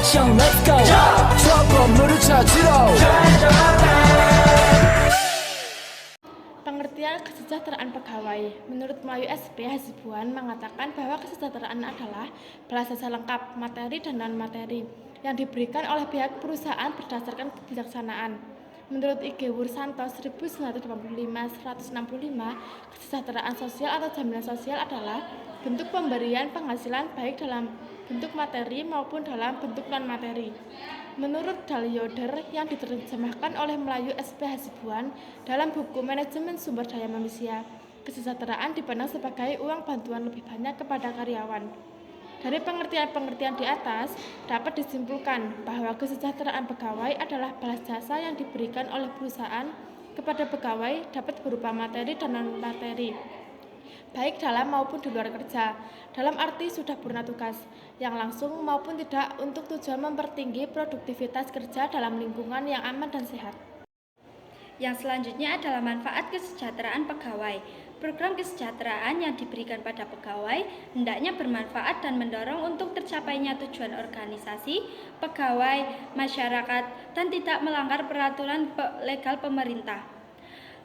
액션 let's go 저 건물을 찾으러 Pengertian kesejahteraan pegawai. Menurut Melayu SP Hasibuan mengatakan bahwa kesejahteraan adalah belas jasa lengkap, materi dan non-materi yang diberikan oleh pihak perusahaan berdasarkan kebijaksanaan. Menurut IG Wursanto 1985-165, kesejahteraan sosial atau jaminan sosial adalah bentuk pemberian penghasilan baik dalam bentuk materi maupun dalam bentuk non-materi. Menurut Dalyoder yang diterjemahkan oleh Melayu SP Hasibuan dalam buku Manajemen Sumber Daya Manusia, kesejahteraan dipandang sebagai uang bantuan lebih banyak kepada karyawan. Dari pengertian-pengertian di atas, dapat disimpulkan bahwa kesejahteraan pegawai adalah balas jasa yang diberikan oleh perusahaan kepada pegawai dapat berupa materi dan non-materi, baik dalam maupun di luar kerja, dalam arti sudah purna tugas, yang langsung maupun tidak untuk tujuan mempertinggi produktivitas kerja dalam lingkungan yang aman dan sehat. Yang selanjutnya adalah manfaat kesejahteraan pegawai. Program kesejahteraan yang diberikan pada pegawai hendaknya bermanfaat dan mendorong untuk tercapainya tujuan organisasi, pegawai, masyarakat, dan tidak melanggar peraturan legal pemerintah.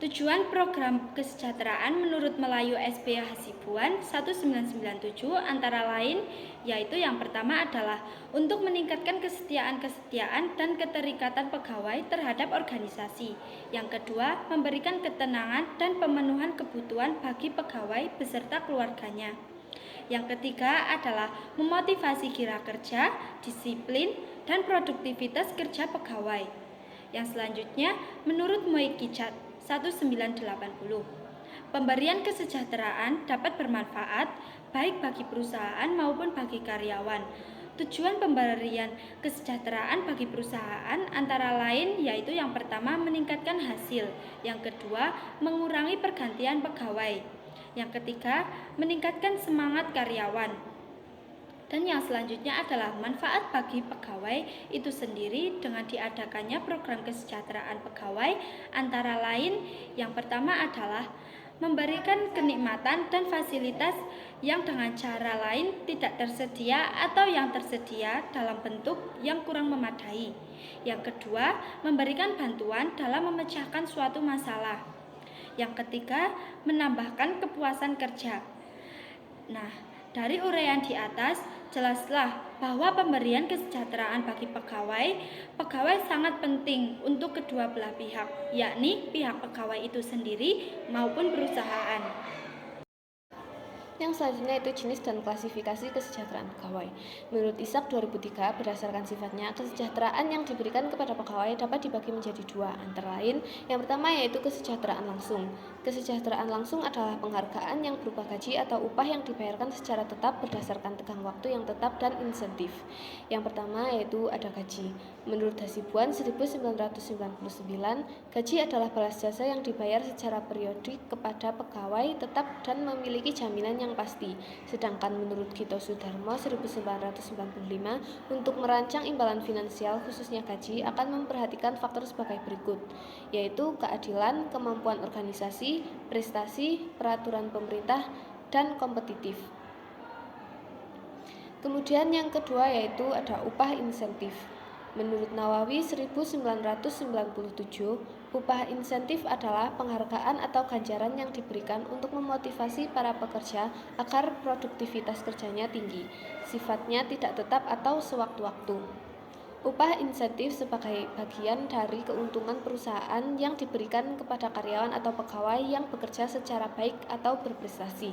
Tujuan program kesejahteraan menurut Melayu SP Hasibuan 1997 antara lain yaitu yang pertama adalah untuk meningkatkan kesetiaan dan keterikatan pegawai terhadap organisasi. Yang kedua, memberikan ketenangan dan pemenuhan kebutuhan bagi pegawai beserta keluarganya. Yang ketiga adalah memotivasi kira kerja, disiplin, dan produktivitas kerja pegawai. Yang selanjutnya, menurut Moekicat 1980, pemberian kesejahteraan dapat bermanfaat baik bagi perusahaan maupun bagi karyawan. Tujuan pemberian kesejahteraan bagi perusahaan antara lain yaitu yang pertama meningkatkan hasil, yang kedua mengurangi pergantian pegawai, yang ketiga meningkatkan semangat karyawan. Dan yang selanjutnya adalah manfaat bagi pegawai itu sendiri dengan diadakannya program kesejahteraan pegawai antara lain yang pertama adalah memberikan kenikmatan dan fasilitas yang dengan cara lain tidak tersedia atau yang tersedia dalam bentuk yang kurang memadai. Yang kedua, memberikan bantuan dalam memecahkan suatu masalah. Yang ketiga, menambahkan kepuasan kerja. Nah, dari uraian di atas, jelaslah bahwa pemberian kesejahteraan bagi pegawai sangat penting untuk kedua belah pihak, yakni pihak pegawai itu sendiri maupun perusahaan. Yang selanjutnya itu jenis dan klasifikasi kesejahteraan pegawai. Menurut Ishak 2003, berdasarkan sifatnya, kesejahteraan yang diberikan kepada pegawai dapat dibagi menjadi dua, antara lain yang pertama yaitu kesejahteraan langsung. Kesejahteraan langsung adalah penghargaan yang berupa gaji atau upah yang dibayarkan secara tetap berdasarkan tenggang waktu yang tetap dan insentif. Yang pertama yaitu ada gaji. Menurut Hasibuan 1999, gaji adalah balas jasa yang dibayar secara periodik kepada pegawai tetap dan memiliki jaminan yang pasti. Sedangkan menurut Gito Sudarmo 1995, untuk merancang imbalan finansial khususnya gaji akan memperhatikan faktor sebagai berikut, yaitu keadilan, kemampuan organisasi, prestasi, peraturan pemerintah, dan kompetitif. Kemudian yang kedua yaitu ada upah insentif. Menurut Nawawi 1997, upah insentif adalah penghargaan atau ganjaran yang diberikan untuk memotivasi para pekerja agar produktivitas kerjanya tinggi. Sifatnya tidak tetap atau sewaktu-waktu. Upah insentif sebagai bagian dari keuntungan perusahaan yang diberikan kepada karyawan atau pegawai yang bekerja secara baik atau berprestasi.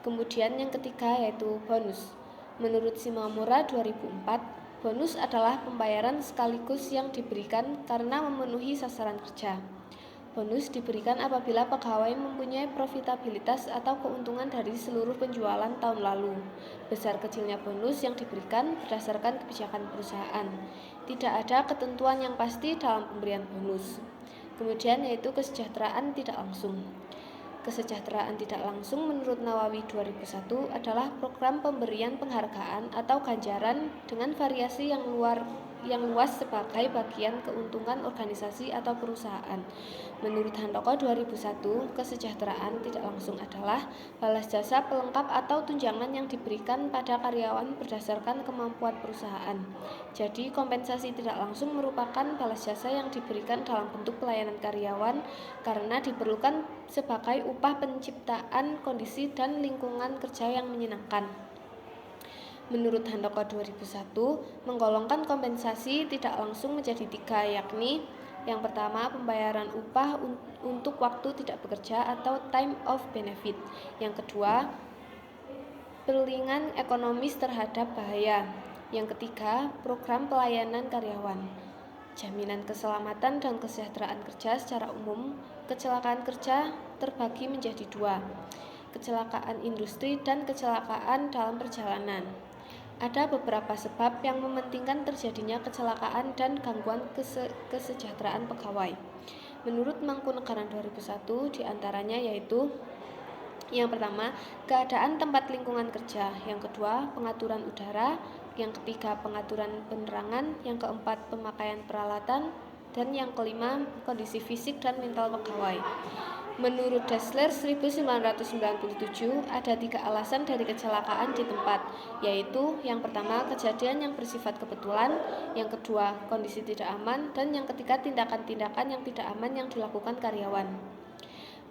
Kemudian yang ketiga yaitu bonus. Menurut Shimomura 2004, bonus adalah pembayaran sekaligus yang diberikan karena memenuhi sasaran kerja. Bonus diberikan apabila pegawai mempunyai profitabilitas atau keuntungan dari seluruh penjualan tahun lalu. Besar kecilnya bonus yang diberikan berdasarkan kebijakan perusahaan. Tidak ada ketentuan yang pasti dalam pemberian bonus. Kemudian yaitu kesejahteraan tidak langsung. Kesejahteraan tidak langsung menurut Nawawi 2001 adalah program pemberian penghargaan atau ganjaran dengan variasi yang luar yang luas sebagai bagian keuntungan organisasi atau perusahaan. Menurut Handoko 2001, kesejahteraan tidak langsung adalah balas jasa pelengkap atau tunjangan yang diberikan pada karyawan berdasarkan kemampuan perusahaan. Jadi, kompensasi tidak langsung merupakan balas jasa yang diberikan dalam bentuk pelayanan karyawan karena diperlukan sebagai upah penciptaan kondisi dan lingkungan kerja yang menyenangkan. Menurut Handoko 2001, menggolongkan kompensasi tidak langsung menjadi 3, yakni yang pertama, pembayaran upah untuk waktu tidak bekerja atau time of benefit. Yang kedua, perlindungan ekonomis terhadap bahaya. Yang ketiga, program pelayanan karyawan. Jaminan keselamatan dan kesejahteraan kerja secara umum. Kecelakaan kerja terbagi menjadi 2, kecelakaan industri dan kecelakaan dalam perjalanan. Ada beberapa sebab yang mementingkan terjadinya kecelakaan dan gangguan kesejahteraan pegawai. Menurut Mangkunegaran 2001, diantaranya yaitu yang pertama, keadaan tempat lingkungan kerja. Yang kedua, pengaturan udara. Yang ketiga, pengaturan penerangan. Yang keempat, pemakaian peralatan. Dan yang kelima, kondisi fisik dan mental pegawai. Menurut Dassler 1997, ada 3 alasan dari kecelakaan di tempat, yaitu yang pertama, kejadian yang bersifat kebetulan, yang kedua, kondisi tidak aman, dan yang ketiga, tindakan-tindakan yang tidak aman yang dilakukan karyawan.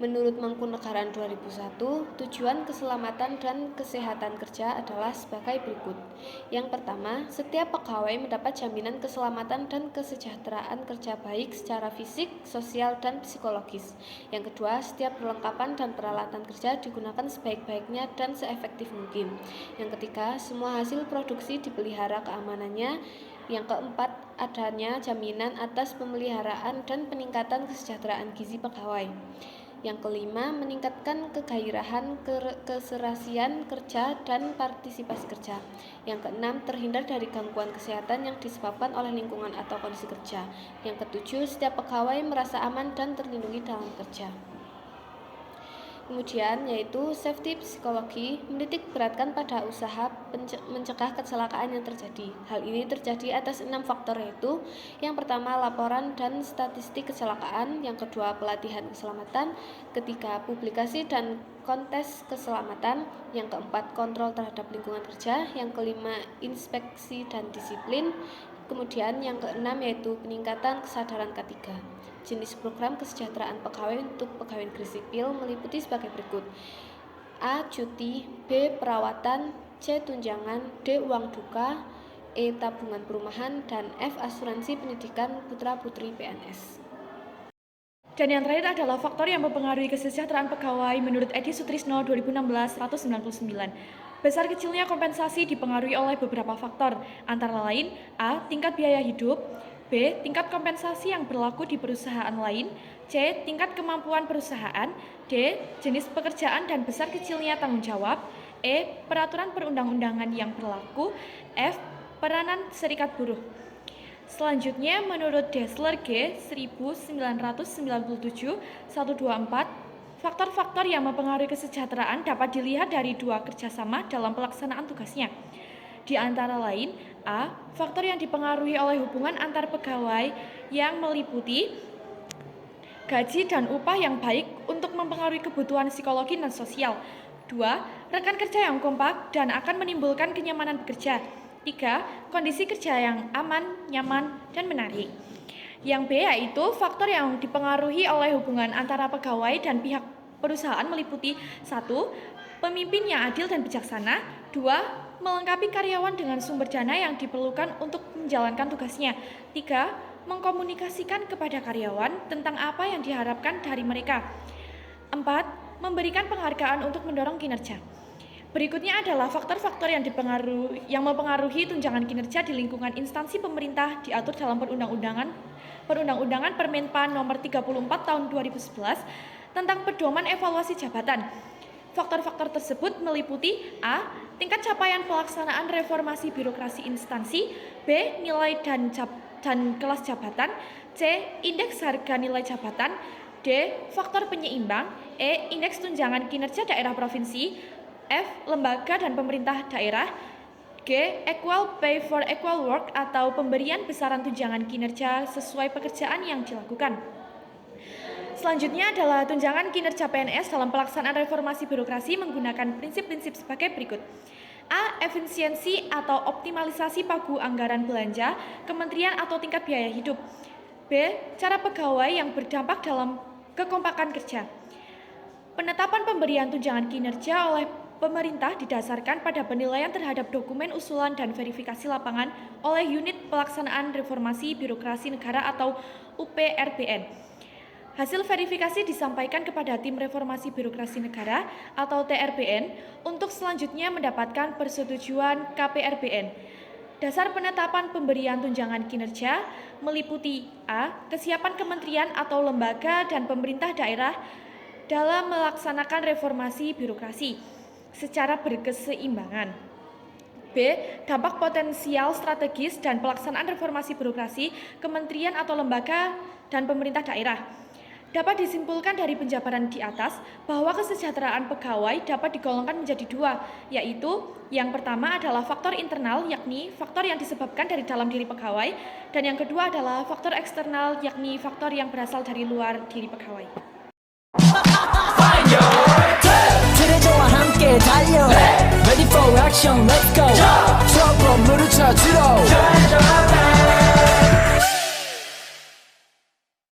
Menurut Mangkunegaran 2001, tujuan keselamatan dan kesehatan kerja adalah sebagai berikut. Yang pertama, setiap pegawai mendapat jaminan keselamatan dan kesejahteraan kerja baik secara fisik, sosial, dan psikologis. Yang kedua, setiap perlengkapan dan peralatan kerja digunakan sebaik-baiknya dan seefektif mungkin. Yang ketiga, semua hasil produksi dipelihara keamanannya. Yang keempat, adanya jaminan atas pemeliharaan dan peningkatan kesejahteraan gizi pegawai. Yang kelima, meningkatkan kegairahan, keserasian kerja, dan partisipasi kerja. Yang keenam, terhindar dari gangguan kesehatan yang disebabkan oleh lingkungan atau kondisi kerja. Yang ketujuh, setiap pegawai merasa aman dan terlindungi dalam kerja. Kemudian yaitu safety psikologi, menitik beratkan pada usaha mencegah kecelakaan yang terjadi. Hal ini terjadi atas 6 faktor, yaitu yang pertama, laporan dan statistik kecelakaan. Yang kedua, pelatihan keselamatan. Ketiga, publikasi dan kontes keselamatan. Yang keempat, kontrol terhadap lingkungan kerja. Yang kelima, inspeksi dan disiplin. Kemudian yang keenam yaitu peningkatan kesadaran K3. Jenis program kesejahteraan pegawai untuk pegawai negeri sipil meliputi sebagai berikut: A. Cuti, B. Perawatan, C. Tunjangan, D. Uang duka, E. Tabungan perumahan, dan F. Asuransi pendidikan putra-putri PNS. Dan yang terakhir adalah faktor yang mempengaruhi kesejahteraan pegawai menurut Edi Sutrisno 2016-199. Besar kecilnya kompensasi dipengaruhi oleh beberapa faktor, antara lain A. Tingkat biaya hidup, B. Tingkat kompensasi yang berlaku di perusahaan lain, C. Tingkat kemampuan perusahaan, D. Jenis pekerjaan dan besar kecilnya tanggung jawab, E. Peraturan perundang-undangan yang berlaku, F. Peranan serikat buruh. Selanjutnya, menurut Dassler G. 1997-124, faktor-faktor yang mempengaruhi kesejahteraan dapat dilihat dari 2 kerjasama dalam pelaksanaan tugasnya. Di antara lain, A. Faktor yang dipengaruhi oleh hubungan antar pegawai yang meliputi gaji dan upah yang baik untuk mempengaruhi kebutuhan psikologi dan sosial. 2. Rekan kerja yang kompak dan akan menimbulkan kenyamanan bekerja. 3. Kondisi kerja yang aman, nyaman, dan menarik. Yang B yaitu faktor yang dipengaruhi oleh hubungan antara pegawai dan pihak perusahaan meliputi 1. Pemimpin yang adil dan bijaksana. 2. Melengkapi karyawan dengan sumber dana yang diperlukan untuk menjalankan tugasnya. 3. Mengkomunikasikan kepada karyawan tentang apa yang diharapkan dari mereka. 4. Memberikan penghargaan untuk mendorong kinerja. Berikutnya adalah faktor-faktor yang mempengaruhi tunjangan kinerja di lingkungan instansi pemerintah diatur dalam Perundang-undangan Permenpan Nomor 34 Tahun 2011 tentang pedoman evaluasi jabatan. Faktor-faktor tersebut meliputi A. Tingkat capaian pelaksanaan reformasi birokrasi instansi, B. Nilai dan kelas jabatan, C. Indeks harga nilai jabatan, D. Faktor penyeimbang, E. Indeks tunjangan kinerja daerah provinsi, F. Lembaga dan pemerintah daerah, G. Equal pay for equal work atau pemberian besaran tunjangan kinerja sesuai pekerjaan yang dilakukan. Selanjutnya adalah tunjangan kinerja PNS dalam pelaksanaan reformasi birokrasi menggunakan prinsip-prinsip sebagai berikut. A. Efisiensi atau optimalisasi pagu anggaran belanja, kementerian atau tingkat biaya hidup. B. Cara pegawai yang berdampak dalam kekompakan kerja. Penetapan pemberian tunjangan kinerja oleh pemerintah didasarkan pada penilaian terhadap dokumen usulan dan verifikasi lapangan oleh Unit Pelaksanaan Reformasi Birokrasi Negara atau UPRBN. Hasil verifikasi disampaikan kepada Tim Reformasi Birokrasi Negara atau TRBN untuk selanjutnya mendapatkan persetujuan KPRBN. Dasar penetapan pemberian tunjangan kinerja meliputi A. Kesiapan kementerian atau lembaga dan pemerintah daerah dalam melaksanakan reformasi birokrasi secara berkeseimbangan. B. Dampak potensial strategis dan pelaksanaan reformasi birokrasi kementerian atau lembaga dan pemerintah daerah. Dapat disimpulkan dari penjabaran di atas bahwa kesejahteraan pegawai dapat digolongkan menjadi dua, yaitu yang pertama adalah faktor internal, yakni faktor yang disebabkan dari dalam diri pegawai, dan yang kedua adalah faktor eksternal, yakni faktor yang berasal dari luar diri pegawai. 트레저와 함께 달려 Ready for action, let's go 트러블 물을 찾으러